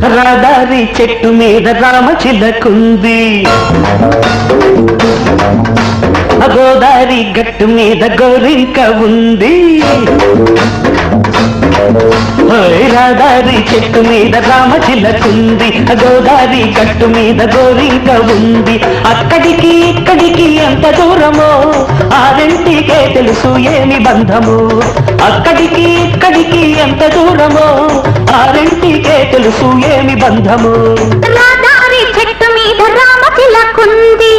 రహదారి చెట్టు మీద రామచిలకుంది, గోదావరి గట్టు మీద గోరింక ఉంది. రహదారి చెట్టు మీద రామచిలకుంది, గోదావరి గట్టు మీద గోరింక ఉంది. అక్కడికి ఇక్కడికి ఎంత దూరమో ఆ రెంటికే తెలుసు ఏమి బంధము. అక్కడికి ఇక్కడికి ఎంత దూరమో ఆ రెంటికే తెలుసు ఏమి బంధము. రహదారి చెట్టు మీద రామచిలకుంది,